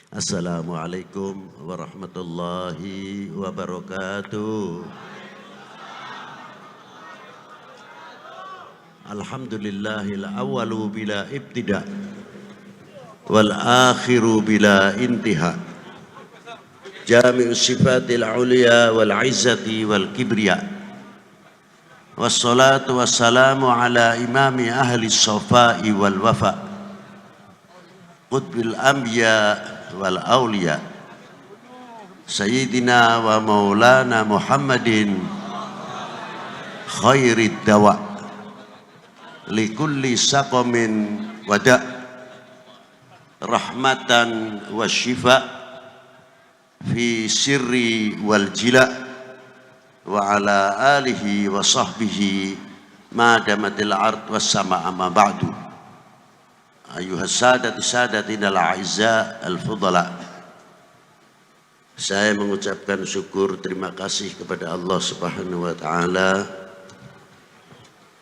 Assalamualaikum warahmatullahi wabarakatuh. Alhamdulillahil awwalu bila ibtida wal akhiru bila intiha. Jami'us sifatil ulia wal izzati wal kibriya. Wassalatu wassalamu ala imami ahli safai wal wafa. Qutbil anbiya wal awliya. Sayyidina wa maulana Muhammadin khairid dawa. Likulli saqamin wada. Rahmatan wa syifa. Fi sirri wal jila. Wa ala alihi wa sahbihi ma damatil ard was sama amma ba'du. Ayuhas sadati sadatina al-a'izza al-fudala. Saya mengucapkan syukur terima kasih kepada Allah Subhanahu wa taala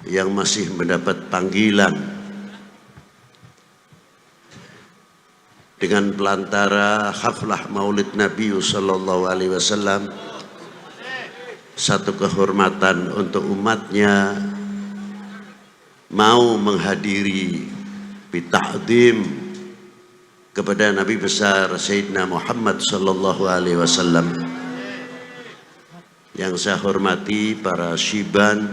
yang masih mendapat panggilan dengan pelantara haflah Maulid Nabi sallallahu alaihi wasallam. Satu kehormatan untuk umatnya mau menghadiri bita'zim kepada Nabi besar Sayyidina Muhammad sallallahu alaihi wasallam. Yang saya hormati para syiban,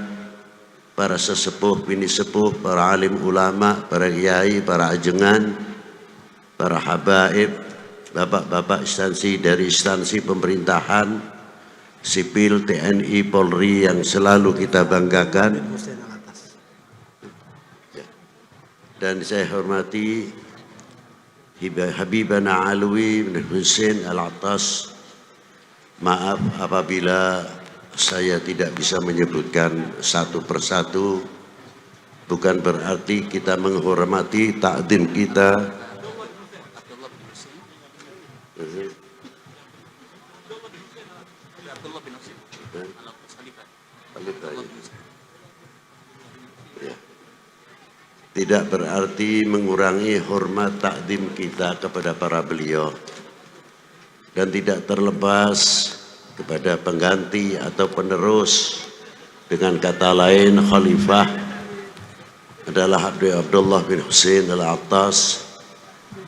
para sesepuh, bini sepuh, para alim ulama, para kiai, para ajengan, para habaib, bapak-bapak instansi dari instansi pemerintahan, sipil, TNI, Polri yang selalu kita banggakan. Dan saya hormati Habibana Alwi bin Husain Al-Attas. Maaf apabila saya tidak bisa menyebutkan satu persatu. Bukan berarti kita menghormati takdim kita. Tidak berarti mengurangi hormat takdim kita kepada para beliau, dan tidak terlepas kepada pengganti atau penerus. Dengan kata lain, khalifah adalah Abdullah bin Husain Al-Attas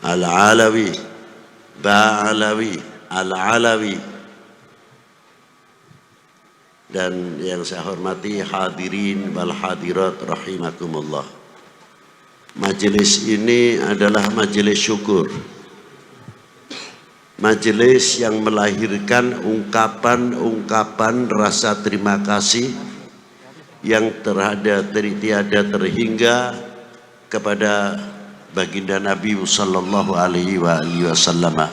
Al-Alawi Ba'alawi Al-Alawi. Dan yang saya hormati hadirin wal hadirat rahimakumullah. Majelis ini adalah majelis syukur. Majelis yang melahirkan ungkapan-ungkapan rasa terima kasih yang tiada terhingga kepada baginda Nabi sallallahu alaihi wasallam.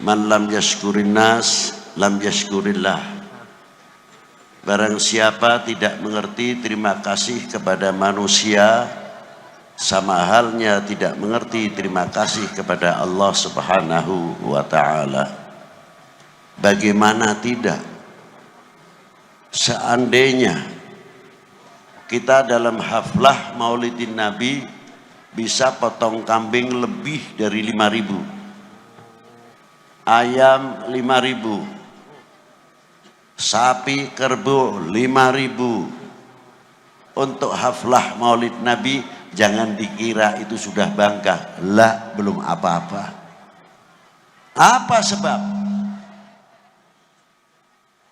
Man lam yashkurin nas lam yashkurillah. Barang siapa tidak mengerti terima kasih kepada manusia, sama halnya tidak mengerti terima kasih kepada Allah Subhanahu wa ta'ala. Bagaimana tidak? Seandainya kita dalam haflah Maulidin Nabi bisa potong kambing lebih dari 5.000, ayam 5.000, sapi kerbau 5.000 untuk haflah Maulid Nabi, jangan dikira itu sudah bangga. Lah, belum apa-apa. Apa sebab?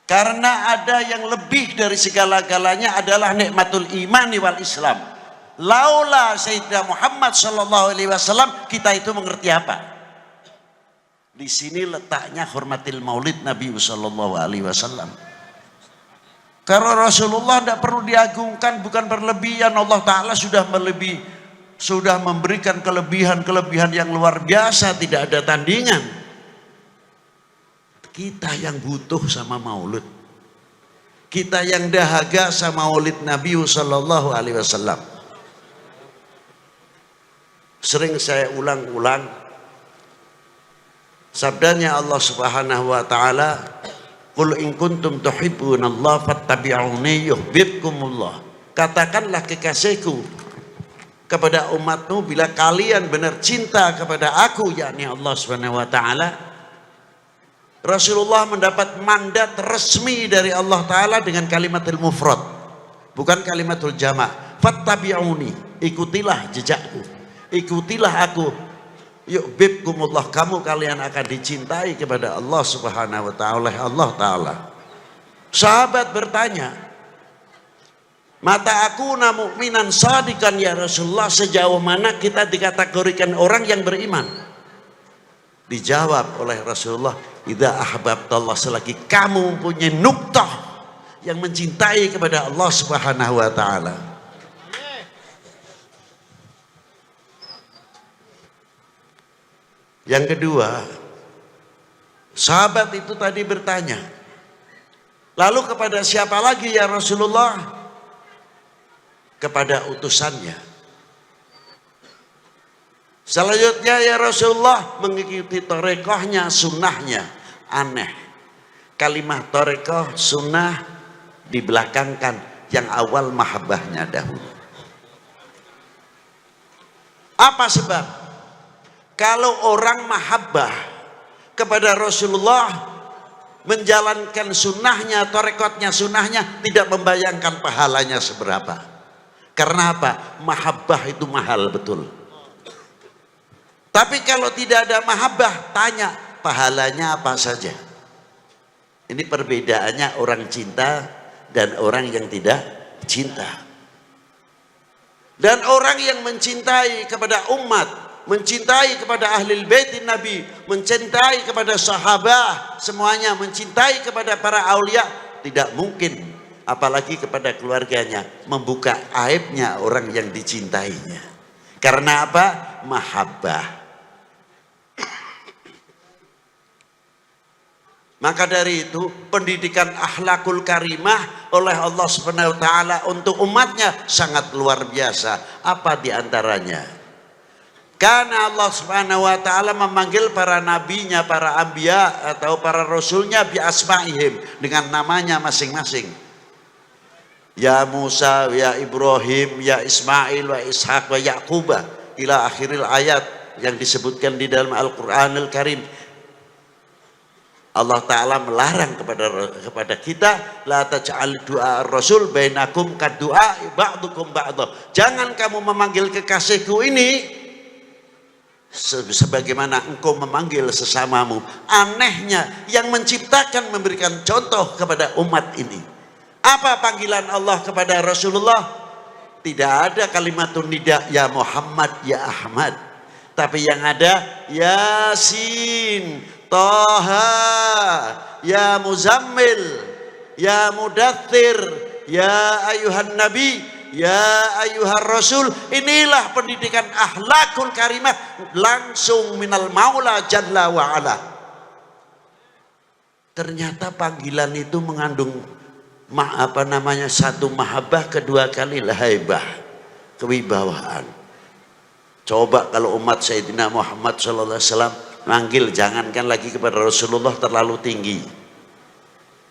Karena ada yang lebih dari segala-galanya adalah nikmatul iman wal Islam. Laula Sayyidina Muhammad sallallahu alaihi wasallam, kita itu mengerti apa? Di sini letaknya hormatil Maulid Nabi sallallahu alaihi wasallam. Karena Rasulullah tidak perlu diagungkan, bukan berlebihan. Allah Ta'ala sudah memberikan kelebihan-kelebihan yang luar biasa, tidak ada tandingan. Kita yang butuh sama Maulid, kita yang dahaga sama Maulid Nabi sallallahu alaihi wasallam. Sering saya ulang-ulang sabdanya Allah Subhanahu wa taala, "Qul in kuntum tuhibbunallaha fattabi'uni yuhibbukumullah." Katakanlah kekasihku, kepada umatmu bila kalian benar cinta kepada aku, yakni Allah Subhanahu wa taala. Rasulullah mendapat mandat resmi dari Allah taala dengan kalimatul mufrad, bukan kalimatul jama'. Fattabi'uni, ikutilah jejakku, ikutilah aku. Yuhibbukumullah, kalian akan dicintai kepada Allah Subhanahu wa taala oleh Allah taala. Sahabat bertanya, mata aku mu'minan shadiqan ya Rasulullah, sejauh mana kita dikategorikan orang yang beriman? Dijawab oleh Rasulullah, idza ahbabtallah, selagi kamu mempunyai nuktah yang mencintai kepada Allah Subhanahu wa taala. Yang kedua, sahabat itu tadi bertanya, lalu kepada siapa lagi ya Rasulullah? Kepada utusannya. Selanjutnya ya Rasulullah, mengikuti torekohnya, sunnahnya. Aneh, kalimat torekoh, sunnah dibelakangkan, yang awal mahabbahnya dahulu. Apa sebab? Kalau orang mahabbah kepada Rasulullah, menjalankan sunnahnya, torekotnya, sunnahnya, tidak membayangkan pahalanya seberapa. Karena apa? Mahabbah itu mahal betul. Tapi kalau tidak ada mahabbah, tanya pahalanya apa saja. Ini perbedaannya orang cinta dan orang yang tidak cinta. Dan orang yang mencintai kepada umat, mencintai kepada ahli bait Nabi, mencintai kepada sahabat, semuanya mencintai kepada para aulia, tidak mungkin apalagi kepada keluarganya membuka aibnya orang yang dicintainya. Karena apa? Mahabbah. Maka dari itu pendidikan akhlakul karimah oleh Allah Subhanahu wa taala untuk umatnya sangat luar biasa. Apa di antaranya? Karena Allah Subhanahu wa taala memanggil para nabinya, para anbiya atau para rasulnya bi asma'ihim, dengan namanya masing-masing. Ya Musa, ya Ibrahim, ya Ismail, wa Ishaq, wa Yaqub, ila akhiril ayat yang disebutkan di dalam Al-Qur'anul Karim. Allah Ta'ala melarang kepada kita, la taj'al du'a rasul bainakum kaddu'a ba'dukum ba'dah. Jangan kamu memanggil kekasihku ini sebagaimana engkau memanggil sesamamu. Anehnya, yang menciptakan memberikan contoh kepada umat ini. Apa panggilan Allah kepada Rasulullah? Tidak ada kalimatun nida, ya Muhammad, ya Ahmad. Tapi yang ada, Yasin, Taha, ya Muzammil, ya Mudaththir, ya ayuhan Nabi, ya ayuhan Rasul. Inilah pendidikan akhlakul karimah langsung minal Maula Jalla wa Ala. Ternyata panggilan itu mengandung satu mahabbah, kedua kali haibah, kewibawaan. Coba kalau umat Sayyidina Muhammad SAW manggil, jangankan lagi kepada Rasulullah terlalu tinggi.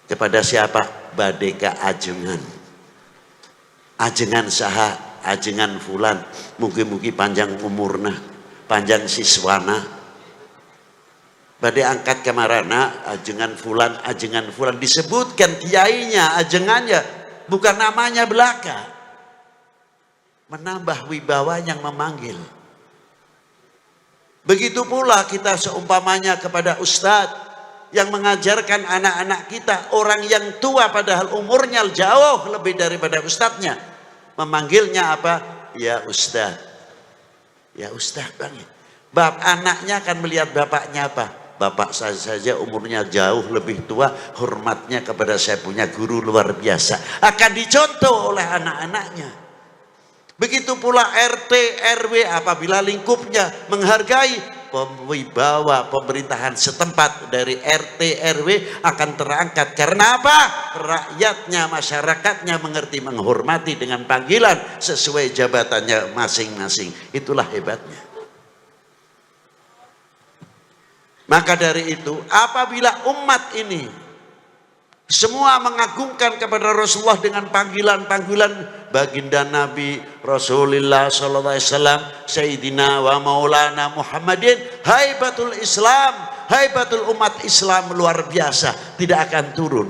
Kepada siapa? Badeka ajengan. Ajengan saha, ajengan fulan. Mugi-mugi panjang umurna, panjang siswana. Badai angkat kemarana, ajengan fulan, ajengan fulan. Disebutkan kiainya, ajengannya, bukan namanya belaka. Menambah wibawa yang memanggil. Begitu pula kita seumpamanya kepada ustadz yang mengajarkan anak-anak kita, orang yang tua padahal umurnya jauh lebih daripada ustadznya, memanggilnya apa? Ya ustadz, ya ustadz bang. Anaknya akan melihat bapaknya apa? Bapak saya saja umurnya jauh lebih tua, hormatnya kepada saya punya guru luar biasa. Akan dicontoh oleh anak-anaknya. Begitu pula RT, RW apabila lingkupnya menghargai, wibawa pemerintahan setempat dari RT, RW akan terangkat. Karena apa? Rakyatnya, masyarakatnya mengerti, menghormati dengan panggilan sesuai jabatannya masing-masing. Itulah hebatnya. Maka dari itu, apabila umat ini Semua mengagungkan kepada Rasulullah dengan panggilan-panggilan baginda Nabi Rasulullah sallallahu alaihi wasallam, Sayyidina wa Maulana Muhammadin. Haibatul Islam, haibatul umat Islam luar biasa, tidak akan turun.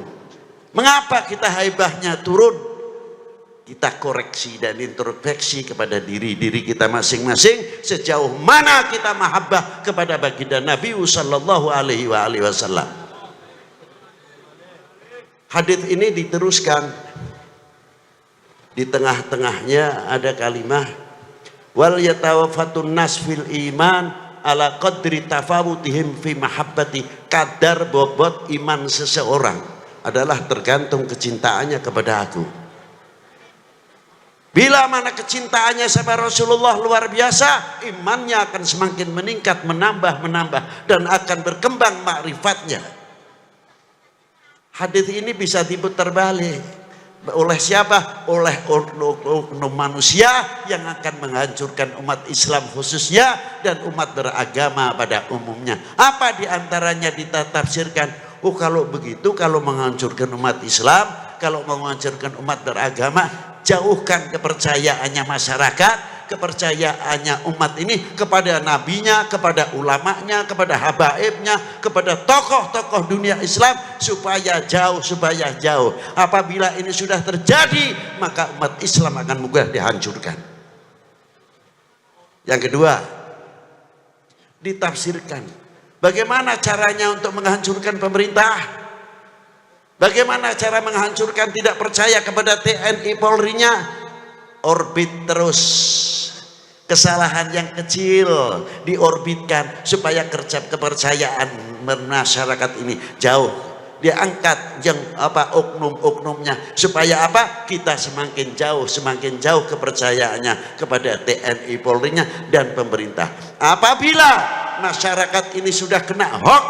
Mengapa kita haibahnya turun? Kita koreksi dan introspeksi kepada diri kita masing-masing, sejauh mana kita mahabbah kepada baginda Nabi sallallahu alaihi wasallam. Hadits ini diteruskan, di tengah-tengahnya ada kalimat wal yatawaffatun nas fil iman ala qadri tafawutihim fi mahabbati. Kadar bobot iman seseorang adalah tergantung kecintaannya kepada aku. Bila mana kecintaannya sama Rasulullah luar biasa, imannya akan semakin meningkat, menambah dan akan berkembang makrifatnya. Hadis ini bisa diputar balik oleh siapa? Oleh oknum manusia yang akan menghancurkan umat Islam khususnya dan umat beragama pada umumnya. Apa diantaranya ditafsirkan? Oh, kalau begitu, kalau menghancurkan umat Islam, kalau menghancurkan umat beragama, jauhkan kepercayaannya masyarakat, kepercayaannya umat ini kepada nabinya, kepada ulamanya, kepada habaibnya, kepada tokoh-tokoh dunia Islam, supaya jauh. Apabila ini sudah terjadi, maka umat Islam akan mudah dihancurkan. Yang kedua, ditafsirkan bagaimana caranya untuk menghancurkan pemerintah. Bagaimana cara menghancurkan tidak percaya kepada TNI Polri-nya? Orbit terus. Kesalahan yang kecil diorbitkan supaya kepercayaan masyarakat ini jauh. Dia angkat yang oknum-oknumnya supaya apa? Kita semakin jauh kepercayaannya kepada TNI Polri-nya dan pemerintah. Apabila masyarakat ini sudah kena hoax,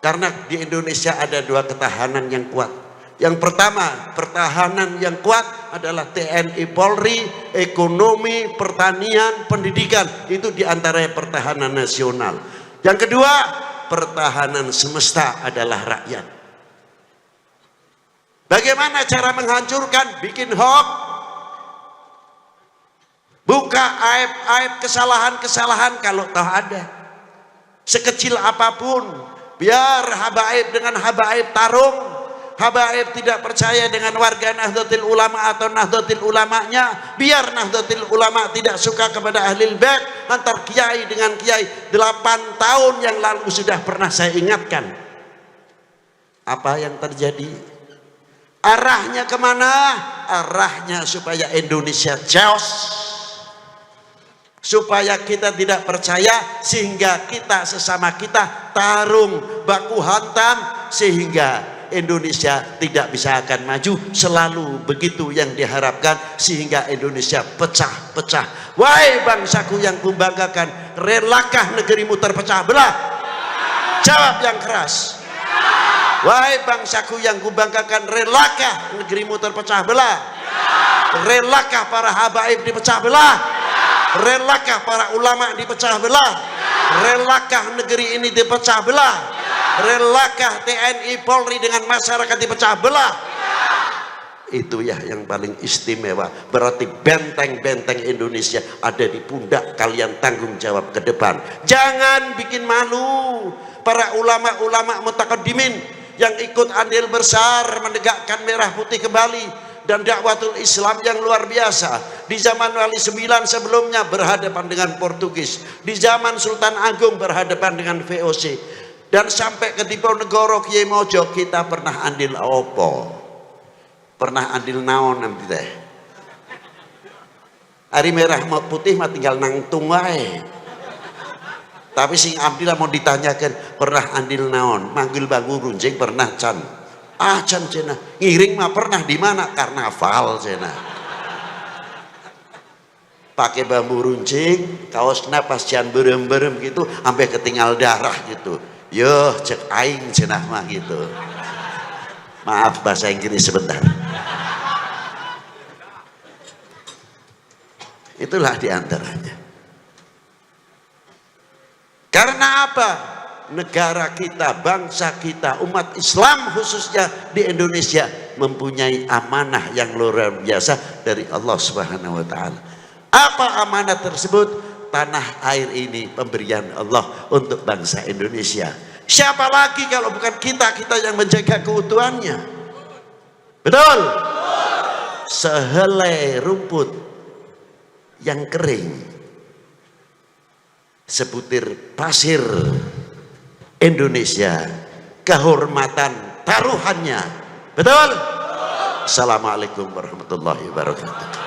karena di Indonesia ada dua ketahanan yang kuat. Yang pertama, pertahanan yang kuat adalah TNI Polri, ekonomi, pertanian, pendidikan. Itu diantara pertahanan nasional. Yang kedua, pertahanan semesta adalah rakyat. Bagaimana cara menghancurkan? Bikin hoax. Buka aib-aib, kesalahan-kesalahan kalau tahu ada. Sekecil apapun, biar habaib dengan habaib tarung. Habaib tidak percaya dengan warga Nahdlatul Ulama atau Nahdlatul Ulamanya, biar Nahdlatul Ulama tidak suka kepada Ahlul Bait, antar kiai dengan kiai. 8 tahun yang lalu sudah pernah saya ingatkan. Apa yang terjadi? Arahnya kemana? Arahnya supaya Indonesia chaos, supaya kita tidak percaya, sehingga kita sesama kita tarung baku hantam, sehingga Indonesia tidak bisa akan maju. Selalu begitu yang diharapkan, sehingga Indonesia pecah-pecah. Wahai bangsaku yang kubanggakan, relakah negerimu terpecah belah? Jawab yang keras. Wahai bangsaku yang kubanggakan, relakah negerimu terpecah belah? Relakah para habaib dipecah belah? Relakah para ulama dipecah belah? Relakah negeri ini dipecah belah? Relakah TNI Polri dengan masyarakat dipecah belah? Itu ya yang paling istimewa. Berarti benteng-benteng Indonesia ada di pundak kalian, tanggung jawab ke depan. Jangan bikin malu para ulama-ulama mutakaddimin yang ikut andil besar menegakkan merah putih kembali dan dakwatul Islam yang luar biasa. Di zaman Wali IX sebelumnya berhadapan dengan Portugis, di zaman Sultan Agung berhadapan dengan VOC, dan sampai ke Diponegoro Kiai Mojo kita pernah andil opo, pernah andil naon nanti teh. Hari merah mau putih mah tinggal nangtung wae. Tapi sing andil mau ditanyakan pernah andil naon, manggil bambu runcing pernah can. Ah can cina, ngiring mah pernah di mana? Karnaval cina. Pakai bambu runcing, kaosnya pas can berem-berem gitu, sampai ketinggal darah gitu. Yo cek aing cenah mah gitu. Maaf bahasa Inggris sebentar. Itulah diantaranya. Karena apa? negara kita, bangsa kita, umat Islam khususnya di Indonesia mempunyai amanah yang luar biasa dari Allah Subhanahu wa taala. Apa amanah tersebut? Tanah air ini pemberian Allah untuk bangsa Indonesia. Siapa lagi kalau bukan kita yang menjaga keutuhannya? Betul? Sehelai rumput yang kering, sebutir pasir Indonesia, kehormatan taruhannya. Betul? Assalamualaikum warahmatullahi wabarakatuh.